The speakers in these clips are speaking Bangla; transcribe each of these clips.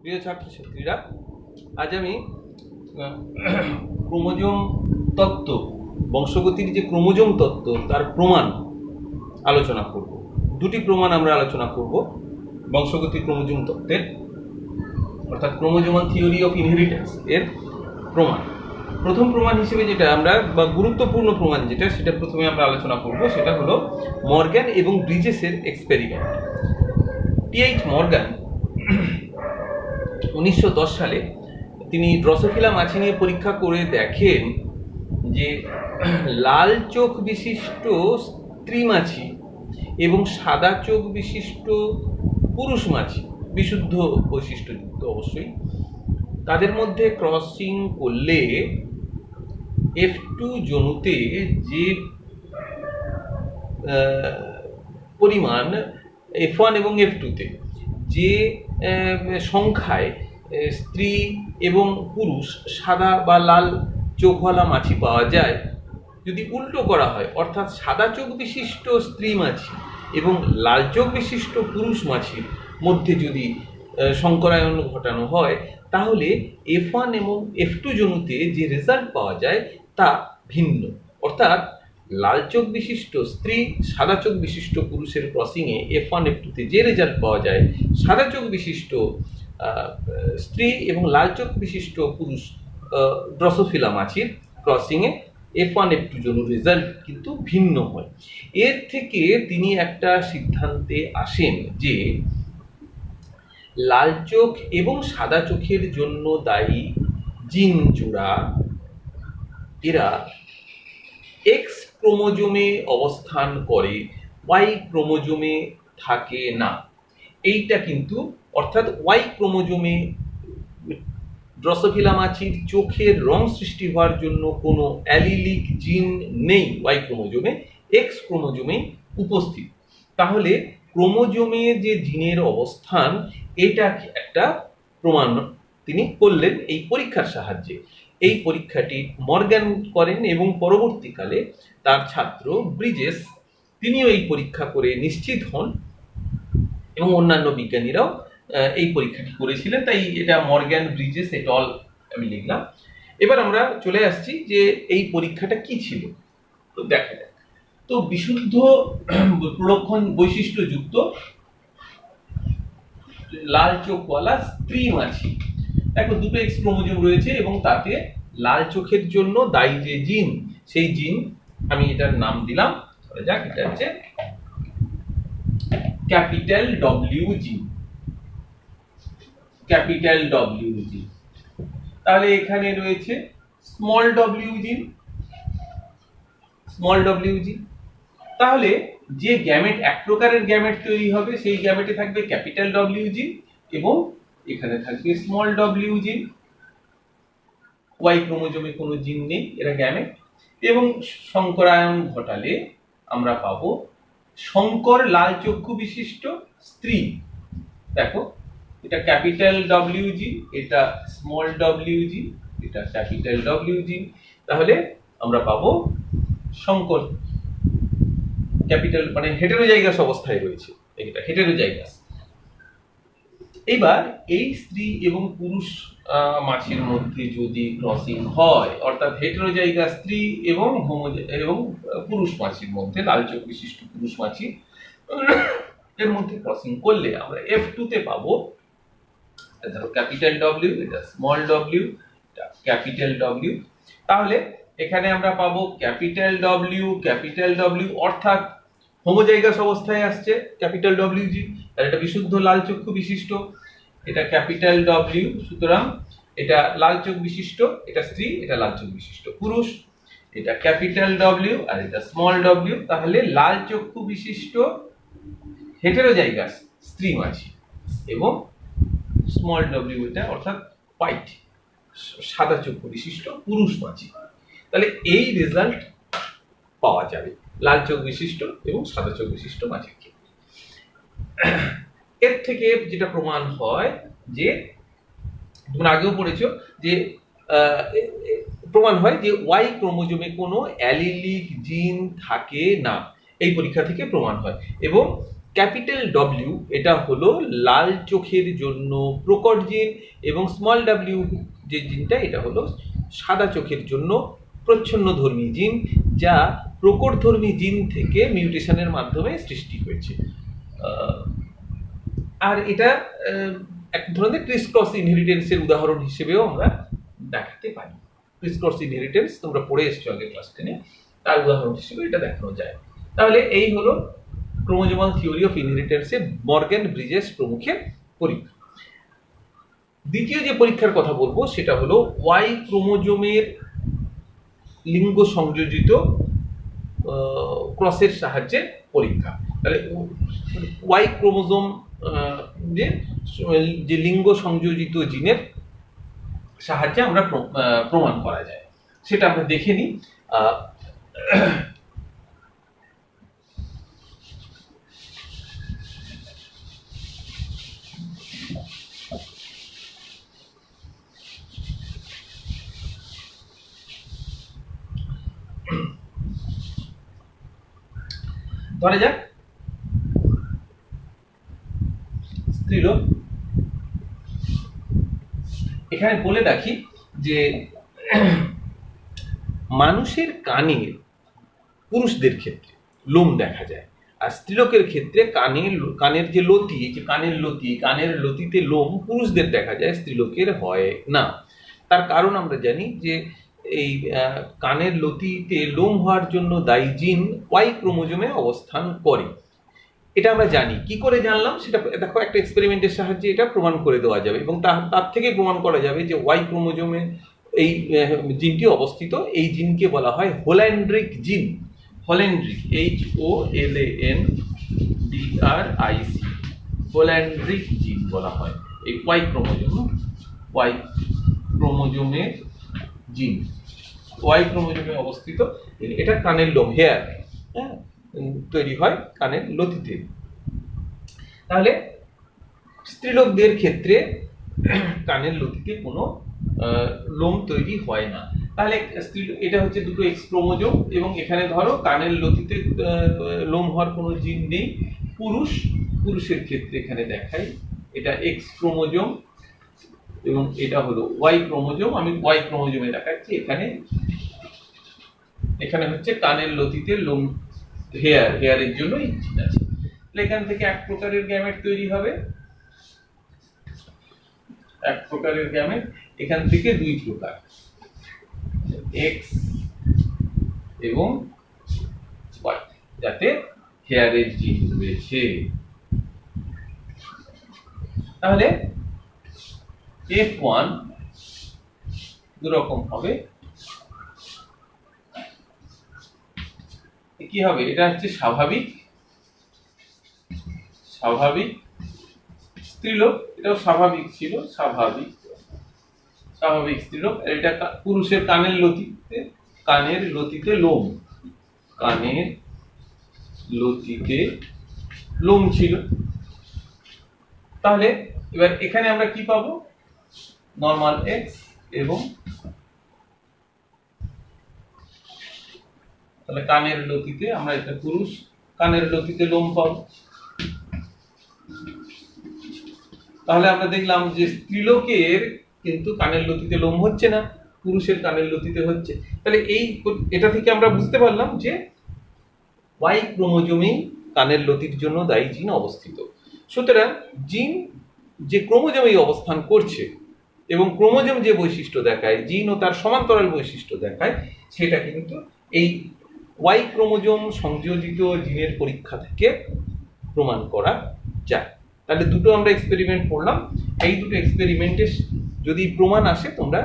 প্রিয় ছাত্রছাত্রীরা, আজ আমি ক্রোমোজোম তত্ত্ব, বংশগতির যে ক্রোমোজোম তত্ত্ব তার প্রমাণ আলোচনা করব। দুটি প্রমাণ আমরা আলোচনা করব বংশগতির ক্রোমোজোম তত্ত্বের, অর্থাৎ ক্রোমোজোমাল থিওরি অফ ইনহেরিটেন্স এর প্রমাণ। প্রথম প্রমাণ হিসেবে যেটা আমরা বা গুরুত্বপূর্ণ প্রমাণ যেটা সেটা প্রথমে আমরা আলোচনা করব, সেটা হলো মর্গ্যান এবং ব্রিজেসের এক্সপেরিমেন্ট। টি.এইচ. মর্গ্যান 1910 সালে তিনি ড্রসোফিলা মাছি নিয়ে পরীক্ষা করে দেখেন যে লাল চোখ বিশিষ্ট স্ত্রী মাছি এবং সাদা চোখ বিশিষ্ট পুরুষ মাছি, বিশুদ্ধ বৈশিষ্ট্যযুক্ত অবশ্যই, তাদের মধ্যে ক্রসিং করলে F2 জনুতে যে পরিমাণ F1 এবং F2-তে যে সংখ্যায় স্ত্রী এবং পুরুষ সাদা বা লাল চোখওয়ালা মাছি পাওয়া যায়, যদি উল্টো করা হয়, অর্থাৎ সাদা চোখ বিশিষ্ট স্ত্রী মাছি এবং লাল চোখ বিশিষ্ট পুরুষ মাছির মধ্যে যদি সংকরায়ন ঘটানো হয়, তাহলে F1 এবং F2 জনুতে যে রেজাল্ট পাওয়া যায় তা ভিন্ন। অর্থাৎ লাল চোখ বিশিষ্ট স্ত্রী সাদা চোখ বিশিষ্ট পুরুষের ক্রসিংয়ে F1 F2-তে যে রেজাল্ট পাওয়া যায়, সাদা চোখ বিশিষ্ট স্ত্রী এবং লাল চোখ বিশিষ্ট পুরুষ ড্রসোফিলা মাছির ক্রসিংয়ে F1 F2 জনুর রেজাল্ট কিন্তু ভিন্ন হয়। এর থেকে তিনি একটা সিদ্ধান্তে আসেন যে লাল চোখ এবং সাদা চোখের জন্য দায়ী জিন জোড়া এরা এক্স ক্রোমোজোমে অবস্থান করে, ওয়াই ক্রোমোজোমে থাকে না। এইটা কিন্তু, অর্থাৎ ওয়াই ক্রোমোজোমে ড্রসোফিলা মাছির চোখের রং সৃষ্টি হওয়ার জন্য কোনো অ্যালিলিক জিন নেই ওয়াই ক্রোমোজোমে, এক্স ক্রোমোজোমে উপস্থিত। তাহলে ক্রোমোজোমে যে জিনের অবস্থান, এটা একটা প্রমাণ তিনি করলেন এই পরীক্ষার সাহায্যে। এই পরীক্ষাটি মর্গ্যান করেন এবং পরবর্তীকালে তার ছাত্র ব্রিজেস, তিনিও এই পরীক্ষা করে নিশ্চিত হন এবং অন্যান্য বিজ্ঞানীরাও এই পরীক্ষাটি করেছিলেন। তাই এটা মর্গ্যান, ব্রিজেস এট অল আমি লিখলাম। এবার আমরা চলে আসছি যে এই পরীক্ষাটা কি ছিল। তো দেখা যাক। তো বিশুদ্ধ প্রলক্ষণ বৈশিষ্ট্যযুক্ত লাল চোখওয়ালা স্ত্রী মাছি, দেখো দুটো এক্স ক্রোমোজোম রয়েছে এবং তাতে লাল চোখের জন্য দায়ী যে জিন, সেই জিন আমি এটার নাম দিলাম, যাক, এটা হচ্ছে ক্যাপিটাল ডব্লিউ জিন, ক্যাপিটাল ডব্লিউ জিন। তাহলে এখানে রয়েছে স্মল ডব্লিউ জিন, স্মল ডব্লিউ জিন। তাহলে যে গ্যামেট, এক প্রকারের গ্যামেট তৈরি হবে, সেই গ্যামেটে থাকবে ক্যাপিটাল ডব্লিউ জিন এবং এখানে থাকবে স্মল ডব্লিউ জিন। ওয়াই ক্রোমোজোমে কোনো জিন নেই, এরা গ্যামেট। এবং সংকরায়ন ঘটালে আমরা পাবো সংকর লাল চক্ষু বিশিষ্ট স্ত্রী। দেখো, এটা ক্যাপিটাল ডব্লিউ জিন, এটা স্মল ডব্লিউ জিন, এটা ক্যাপিটাল ডব্লিউ জিন। তাহলে আমরা পাবো সংকর, ক্যাপিটাল মানে হেটেরোজাইগাস অবস্থায় রয়েছে, এটা হেটেরোজাইগাস। এবার এই স্ত্রী এবং পুরুষ মাছির মধ্যে যদি ক্রসিং হয়, অর্থাৎ হেটেরোজাইগাস স্ত্রী এবং এবং পুরুষ মাছির মধ্যে, লাল চোখ বিশিষ্ট পুরুষ মাছি এর মধ্যে ক্রসিং করলে আমরা F2-তে পাবো, ধরো ক্যাপিটাল ডব্লিউ, এটা স্মল ডব্লিউ, এটা ক্যাপিটাল ডব্লিউ। তাহলে এখানে আমরা পাবো ক্যাপিটাল ডব্লিউ, ক্যাপিটাল ডব্লিউ, অর্থাৎ হোমোজাইগাস অবস্থায় আসছে ক্যাপিটাল ডব্লিউ জি, আর এটা বিশুদ্ধ লাল চক্ষু বিশিষ্ট, এটা ক্যাপিটাল ডব্লিউ। সুতরাং এটা লাল চোখ বিশিষ্ট, এটা স্ত্রী, এটা লাল চোখ বিশিষ্ট পুরুষ, এটা ক্যাপিটাল ডব্লিউ আর এটা স্মল ডব্লিউ। তাহলে লাল চক্ষু বিশিষ্ট হেটেরোজাইগাস স্ত্রী মাছি এবং স্মল ডব্লিউ এটা, অর্থাৎ হোয়াইট সাদা চক্ষু বিশিষ্ট পুরুষ মাছি। তাহলে এই রেজাল্ট পাওয়া যাবে লাল চোখ বিশিষ্ট এবং সাদা চোখ বিশিষ্ট মাছির ক্ষেত্রে। এর থেকে যেটা প্রমাণ হয় যে, তোমরা আগেও পড়েছো যে প্রমাণ হয় যে ওয়াই ক্রোমোজোমে কোনো অ্যালিলিক জিন থাকে না, এই পরীক্ষা থেকে প্রমাণ হয়। এবং ক্যাপিটাল ডব্লিউ এটা হলো লাল চোখের জন্য প্রকট জিন, এবং স্মল ডাব্লিউ যে জিনটা এটা হলো সাদা চোখের জন্য প্রচ্ছন্নধর্মী জিন, যা প্রকটধর্মী জিন থেকে মিউটেশনের মাধ্যমে সৃষ্টি হয়েছে। আর এটা এক ধরনের ক্রিস ক্রস ইনহেরিটেন্সের উদাহরণ হিসেবেও আমরা দেখাতে পারি। ক্রিস ক্রস ইনহেরিটেন্স তোমরা পড়ে এসছো আগে ক্লাস 10-এ, তার উদাহরণ হিসেবে এটা দেখানো যায়। তাহলে এই হলো ক্রোমোজোমাল থিওরি অফ ইনহেরিটেন্সে মর্গ্যান, ব্রিজেস প্রমুখের পরীক্ষা। দ্বিতীয় যে পরীক্ষার কথা বলবো সেটা হলো ওয়াই ক্রোমোজোমের লিঙ্গ সংযোজিত ক্রসের সাহায্যে পরীক্ষা। তাহলে ওয়াই ক্রোমোজোম যে লিঙ্গ সংযোজিত জিনের সাহায্যে আমরা প্রমাণ করা যায়, সেটা আমরা দেখে নিই। ধরা যাক স্ত্রীলোক। এখানে বলে রাখি যে মানুষের কানের পুরুষদের ক্ষেত্রে লোম দেখা যায়, আর স্ত্রীলোকের ক্ষেত্রে কানের যে লতি, এই যে কানের লতিতে লোম পুরুষদের দেখা যায়, স্ত্রীলোকের হয় না। তার কারণ আমরা জানি যে এই কানের লতিতে লোম হওয়ার জন্য দায়ী জিন ওয়াই ক্রোমোজোমে অবস্থান করে। এটা আমরা জানি। কি করে জানলাম সেটা দেখো, একটা এক্সপেরিমেন্টের সাহায্যে এটা প্রমাণ করে দেওয়া যাবে, এবং তার থেকে প্রমাণ করা যাবে যে ওয়াই ক্রোমোজোমে এই জিনটি অবস্থিত। এই জিনকে বলা হয় হোল্যান্ড্রিক জিন। হোল্যান্ড্রিক, HOLANDRIC, হোল্যান্ড্রিক জিন বলা হয় এই ওয়াই ক্রোমোজোমের জিন। ওয়াই ক্রোমোজোমে অবস্থিত। এটা কানের লোম, হেয়ার, হ্যাঁ, তৈরি হয় কানের লতিতে। তাহলে স্ত্রীলোকদের ক্ষেত্রে কানের লতিতে কোনো লোম তৈরি হয় না। তাহলে এটা হচ্ছে দুটো এক্স ক্রোমোজোম, এবং এখানে ধরো কানের লতিতে লোম হওয়ার কোনো জিন নেই। পুরুষের ক্ষেত্রে এখানে দেখাই, এটা এক্স ক্রোমোজোম এবং এটা হলো ওয়াই ক্রোমোজোম। আমি ওয়াই ক্রোমোজোমে দেখাচ্ছি। এখানে হচ্ছে কানের লতিতে লোম, হেয়ারের জন্য এই জিন আছে। এখান থেকে এক প্রকারের গ্যামেট তৈরি হবে, এক প্রকারের গ্যামেট। এখান থেকে দুই প্রকার, এক্স এবং ওয়াই, যাতে হেয়ারের জিন রয়েছে। তাহলে F1 দুরকম হবে। কি হবে? এটা হচ্ছে স্বাভাবিক স্ত্রীলোক, এটাও স্বাভাবিক ছিল, স্বাভাবিক স্ত্রীলোক। এটা পুরুষের কানের লতিতে লোম ছিল। তাহলে এবার এখানে আমরা কি পাবো? নরমাল এক্স এবং তাহলে কানের লতিতে আমরা এটা পুরুষ, কানের লতিতে লোম পাবো। তাহলে আমরা দেখলাম যে স্ত্রীলোকের কিন্তু কানের লতিতে লোম হচ্ছে না, পুরুষের কানের লতিতে হচ্ছে। তাহলে এটা থেকে আমরা বুঝতে পারলাম যে ওয়াই ক্রোমোজোমে কানের লতির জন্য দায়ী জিন অবস্থিত। সুতরাং জিন যে ক্রোমোজোমে অবস্থান করছে এবং ক্রোমোজোম যে বৈশিষ্ট্য দেখায়, জিন ও তার সমান্তরাল বৈশিষ্ট্য দেখায়, সেটা কিন্তু এই ওয়াই ক্রোমোজোম সংযোজিত জিনের পরীক্ষা থেকে প্রমাণ করা যায়। তাহলে দুটো আমরা এক্সপেরিমেন্ট করলাম। এই দুটো এক্সপেরিমেন্টে যদি প্রমাণ আসে, তোমরা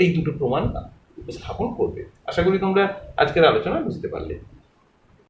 এই দুটো প্রমাণ উপস্থাপন করবে। আশা করি তোমরা আজকের আলোচনা বুঝতে পারলে।